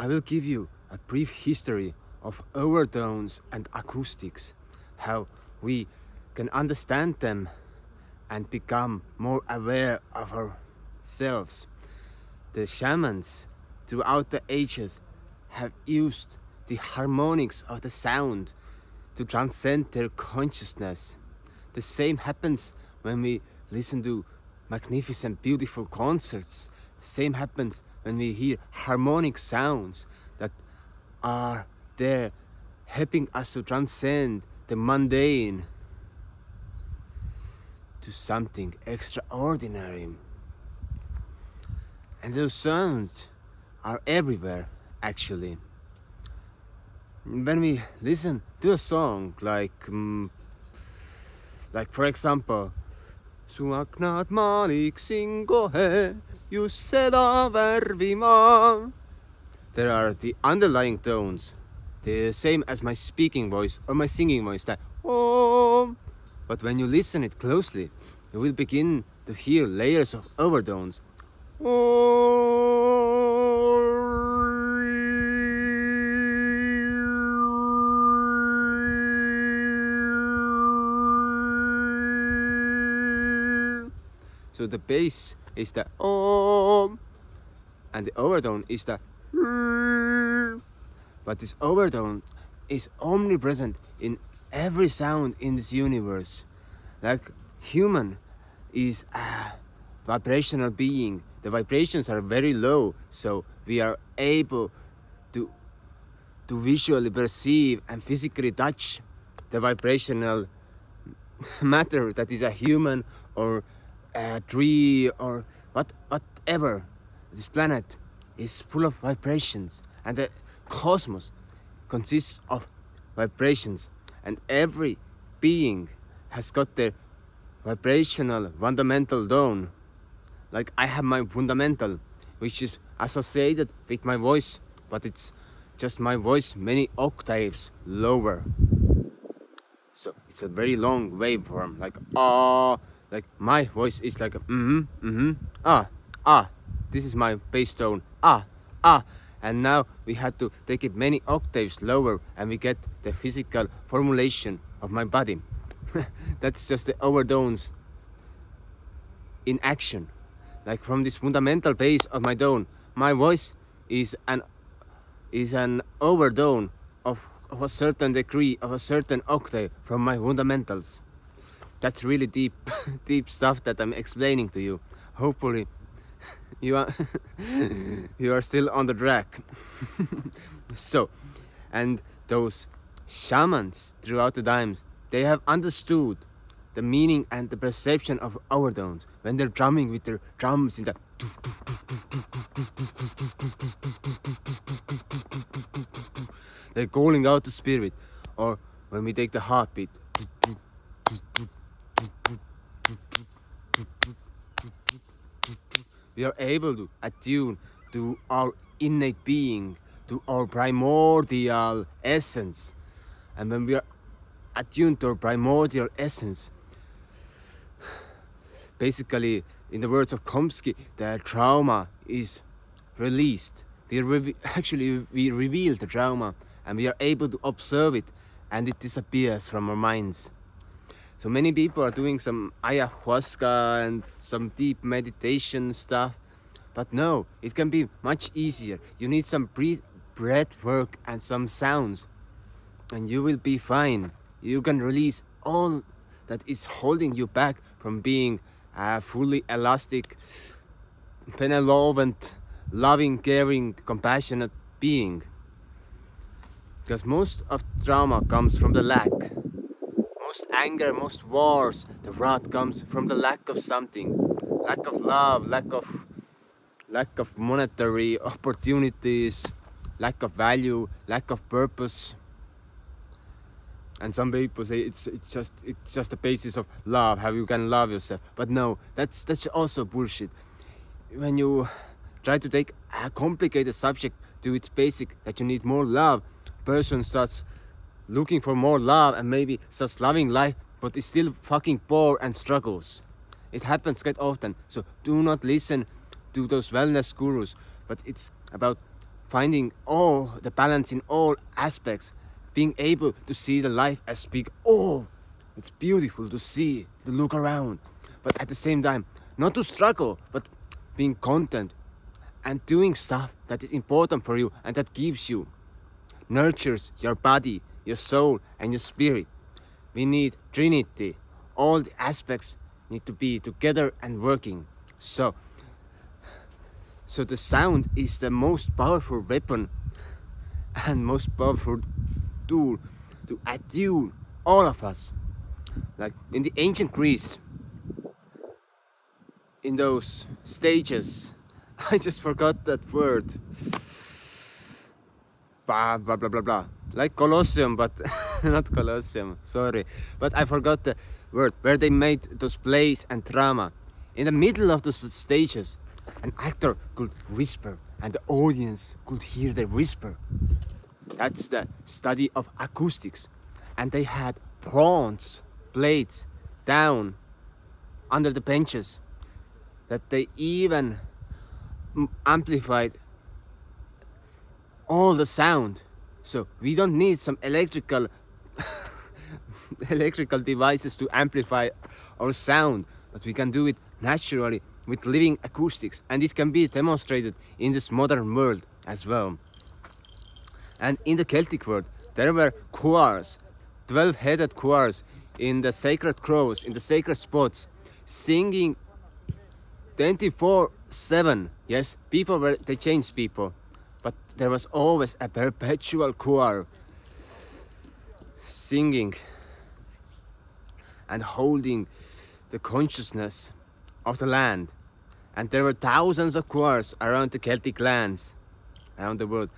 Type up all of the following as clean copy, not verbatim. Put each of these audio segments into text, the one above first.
I will give you a brief history of overtones and acoustics, how we can understand them and become more aware of ourselves. The shamans throughout the ages have used the harmonics of the sound to transcend their consciousness. The same happens when we listen to magnificent, beautiful concerts. The same happens when we hear harmonic sounds that are there helping us to transcend the mundane to something extraordinary. And those sounds are everywhere, actually. When we listen to a song like for example, Suaknat Malik Singohe Yuseda Vervima. There are the underlying tones, the same as my speaking voice or my singing voice, that Om. But when you listen it closely, you will begin to hear layers of overtones. So the bass is the Om, and the overtone is the R. But this overtone is omnipresent in every sound in this universe. Like human is a vibrational being. The vibrations are very low, so we are able to visually perceive and physically touch the vibrational matter that is a human or a tree or whatever. This planet is full of vibrations, and the cosmos consists of vibrations, and every being has got their vibrational fundamental tone. Like I have my fundamental, which is associated with my voice, but it's just my voice many octaves lower. So it's a very long waveform, like ah. Like my voice is like ah. This is my bass tone, ah. And now we had to take it many octaves lower, and we get the physical formulation of my body. That's just the overtones in action. Like from this fundamental bass of my tone, my voice is an overtone of a certain degree, of a certain octave from my fundamentals. That's really deep stuff that I'm explaining to you. Hopefully you are still on the track. So, and those shamans throughout the times, they have understood the meaning and the perception of overtones when they're drumming with their drums in the they're calling out the spirit, or when we take the heartbeat, we are able to attune to our innate being, to our primordial essence. And when we are attuned to our primordial essence, basically, in the words of Chomsky, the trauma is released. We reveal the trauma, and we are able to observe it, and it disappears from our minds. So many people are doing some ayahuasca and some deep meditation stuff, but no, it can be much easier. You need some breath work and some sounds, and you will be fine. You can release all that is holding you back from being a fully elastic, benevolent, loving, caring, compassionate being. Because most of trauma comes from the lack. Most anger, most wars, the wrath comes from the lack of something. Lack of love, lack of monetary opportunities, lack of value, lack of purpose. And some people say it's just the basis of love, how you can love yourself. But no, that's also bullshit. When you try to take a complicated subject to its basic, that you need more love, person starts looking for more love and maybe starts loving life, but is still fucking poor and struggles. It happens quite often. So do not listen to those wellness gurus, but it's about finding all the balance in all aspects, being able to see the life as big. Oh, it's beautiful to see, to look around, but at the same time, not to struggle, but being content and doing stuff that is important for you and that gives you, nurtures your body, your soul, and your spirit. We need Trinity. All the aspects need to be together and working. So the sound is the most powerful weapon and most powerful tool to attune all of us. Like in the ancient Greece, in those stages, I just forgot that word. Blah, blah, blah, blah, blah. Like Colosseum, but not Colosseum, sorry. But I forgot the word, where they made those plays and drama. In the middle of those stages, an actor could whisper and the audience could hear the whisper. That's the study of acoustics. And they had bronze plates down under the benches that they even amplified all the sound. So we don't need some electrical devices to amplify our sound, but we can do it naturally with living acoustics, and it can be demonstrated in this modern world as well. And in the Celtic world, there were choirs, 12-headed choirs in the sacred groves, in the sacred spots, singing 24/7. Yes, they changed people, but there was always a perpetual choir singing and holding the consciousness of the land. And there were thousands of choirs around the Celtic lands, around the world.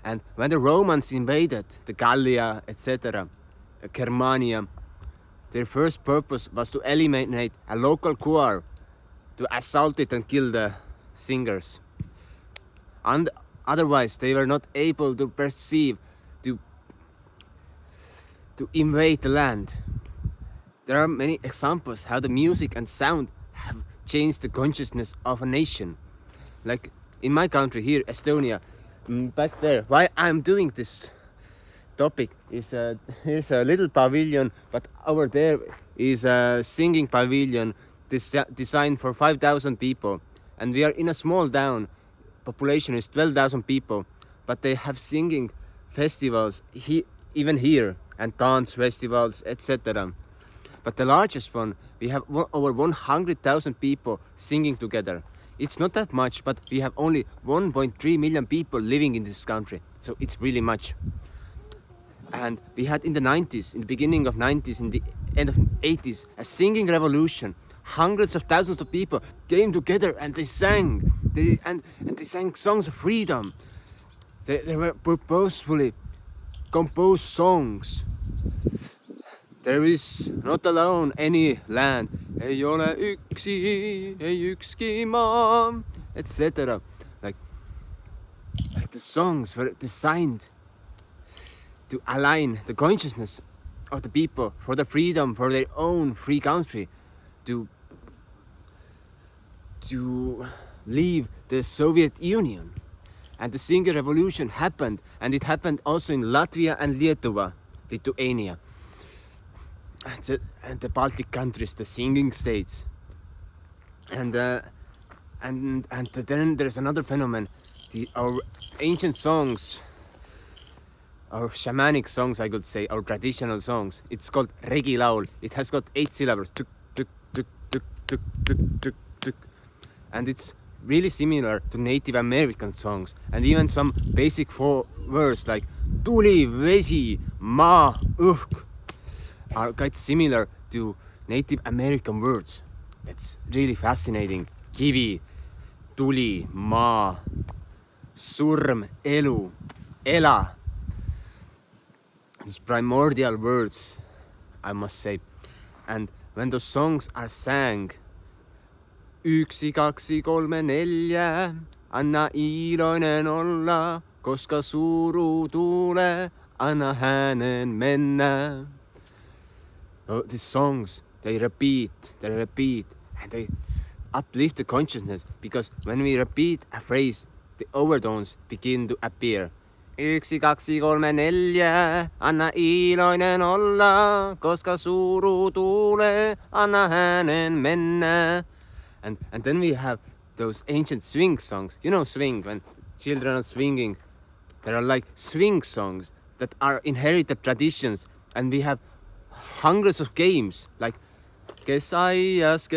And when the Romans invaded the Gallia, etc., Germania, their first purpose was to eliminate a local choir, to assault it and kill the singers. And otherwise, they were not able to perceive, to invade the land. There are many examples how the music and sound have changed the consciousness of a nation. Like in my country here, Estonia, back there, why I'm doing this topic is here's a little pavilion, but over there is a singing pavilion designed for 5,000 people. And we are in a small town, population is 12,000 people, but they have singing festivals even here, and dance festivals, etc. But the largest one, we have over 100,000 people singing together. It's not that much, but we have only 1.3 million people living in this country. So it's really much. And we had in the 90s, in the beginning of 90s, in the end of 80s, a singing revolution. Hundreds of thousands of people came together and they sang. They sang songs of freedom. They were purposefully composed songs. There is not alone any land, ei ole üksi, ei ükski maa, etc. Like the songs were designed to align the consciousness of the people for the freedom, for their own free country, to leave the Soviet Union. And the singing revolution happened, and it happened also in Latvia and Lithuania. And the Baltic countries, the singing states. And then there's another phenomenon. Our ancient songs, our shamanic songs, I could say, our traditional songs. It's called regilaul. It has got 8 syllables. Tuk, tuk, tuk, tuk, tuk, tuk, tuk, tuk. And it's really similar to Native American songs. And even some basic 4 words like tuli, vesi, maa, õhk are quite similar to Native American words. It's really fascinating. Kivi, tuli, maa, surm, elu, ela. These primordial words, I must say. And when those songs are sang, yksi, kaksi, kolme, neljä, anna iloinen olla, koska suru tulee, anna hänen mennä. Oh, these songs, they repeat, and they uplift the consciousness, because when we repeat a phrase the overtones begin to appear. 1, 2, 3, 4, anna iloinen olla, koska suru tulee, anna hänen mennä. And then we have those ancient swing songs. You know swing, when children are swinging. There are like swing songs that are inherited traditions, and we have hundreds of games like kes aias,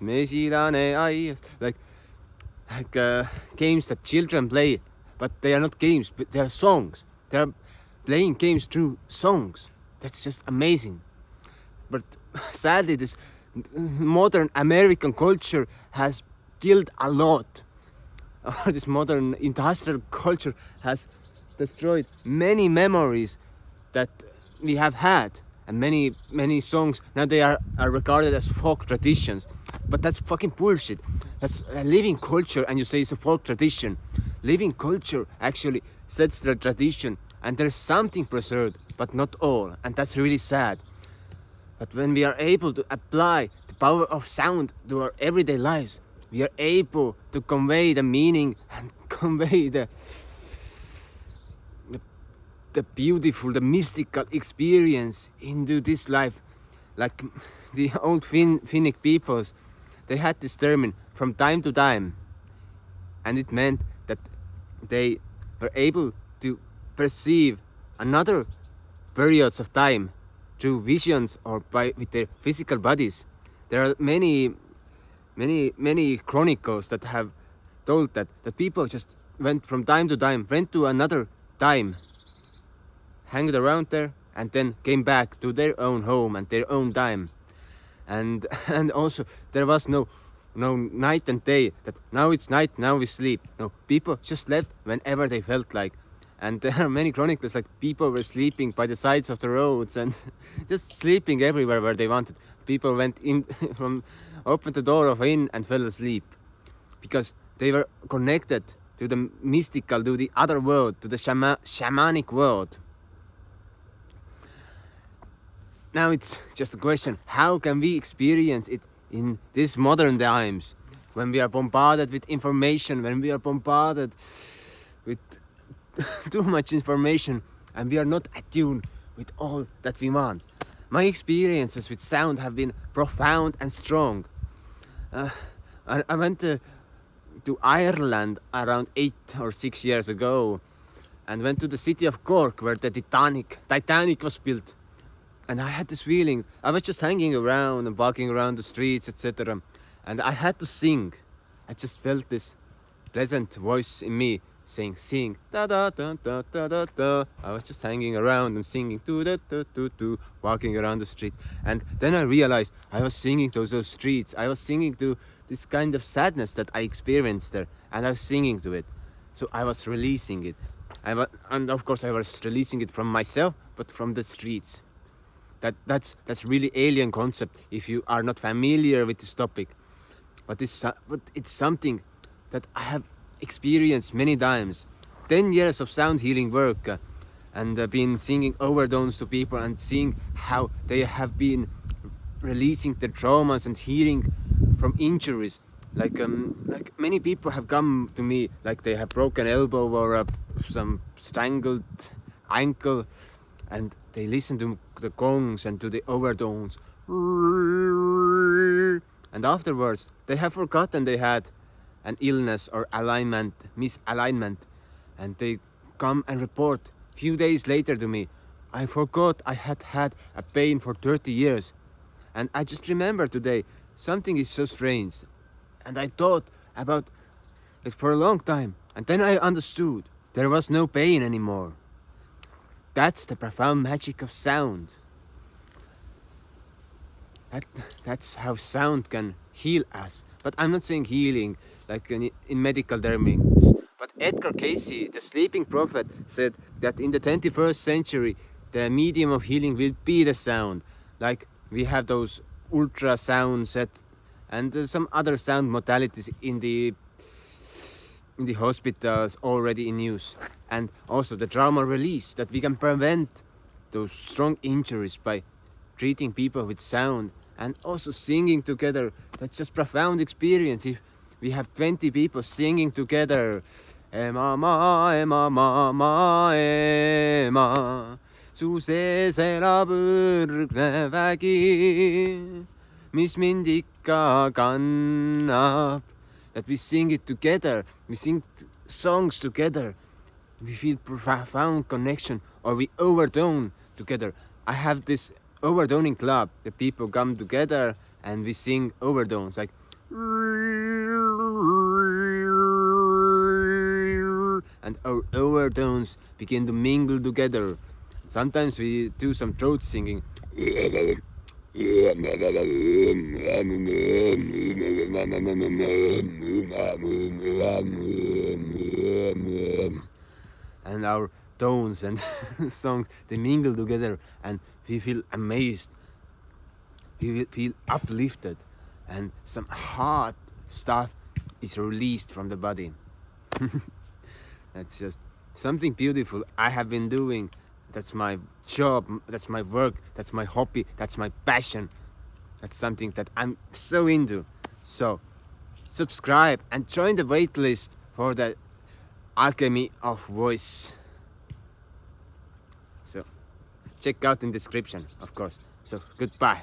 mesilane aias, like games that children play, but they are not games, but they are songs. They are playing games through songs. That's just amazing. But sadly, this modern American culture has killed a lot. This modern industrial culture has destroyed many memories that we have had, and many songs now they are regarded as folk traditions, but that's fucking bullshit. That's a living culture, and you say it's a folk tradition. Living culture actually sets the tradition, and there's something preserved, but not all, and that's really sad. But when we are able to apply the power of sound to our everyday lives, we are able to convey the meaning and convey the beautiful, the mystical experience into this life. Like the old Finnic peoples, they had this term from time to time, and it meant that they were able to perceive another periods of time through visions or with their physical bodies. There are many chronicles that have told that people just went from time to time, went to another time, hanged around there, and then came back to their own home and their own time. And also there was no night and day, that now it's night, now we sleep. No, people just left whenever they felt like. And there are many chronicles like people were sleeping by the sides of the roads and just sleeping everywhere where they wanted. People went in opened the door of an inn and fell asleep because they were connected to the mystical, to the other world, to the shamanic world. Now it's just a question, how can we experience it in these modern times when we are bombarded with information, when we are bombarded with too much information and we are not attuned with all that we want? My experiences with sound have been profound and strong. I went to Ireland around 8 or 6 years ago and went to the city of Cork where the Titanic was built. And I had this feeling, I was just hanging around and walking around the streets, etc. And I had to sing. I just felt this pleasant voice in me saying, sing, da da da da da da da. I was just hanging around and singing, do da da do do, walking around the streets. And then I realized I was singing to those streets. I was singing to this kind of sadness that I experienced there, and I was singing to it. So I was releasing it. And of course I was releasing it from myself, but from the streets. That's really alien concept if you are not familiar with this topic. But it's something that I have experienced many times. 10 years of sound healing work and been singing overtones to people and seeing how they have been releasing their traumas and healing from injuries. Like many people have come to me like they have broken elbow or some strangled ankle, and they listen to the gongs and to the overtones, and afterwards they have forgotten they had an illness or misalignment, and they come and report few days later to me, I forgot I had a pain for 30 years. And I just remember today, something is so strange. And I thought about it for a long time, and then I understood there was no pain anymore. That's the profound magic of sound. That's how sound can heal us. But I'm not saying healing like in medical terms. But Edgar Cayce, the sleeping prophet, said that in the 21st century, the medium of healing will be the sound. Like we have those ultrasound set and some other sound modalities in the hospitals already in use. And also the trauma release, that we can prevent those strong injuries by treating people with sound and also singing together. That's just profound experience. If we have 20 people singing together. Ema ma, ema ma, ma ema. Su sees elab ürgne vägi, mis mind ikka kannab. That we sing it together, we sing songs together, we feel profound connection, or we overtone together. I have this overtoning club. The people come together and we sing overtones like and our overtones begin to mingle together. Sometimes we do some throat singing. And our tones and songs, they mingle together and we feel amazed. We feel uplifted and some hard stuff is released from the body. That's just something beautiful I have been doing. That's my job, that's my work, that's my hobby, that's my passion. That's something that I'm so into. So subscribe and join the waitlist for the Alchemy of Voice. So check out in description, of course. So goodbye.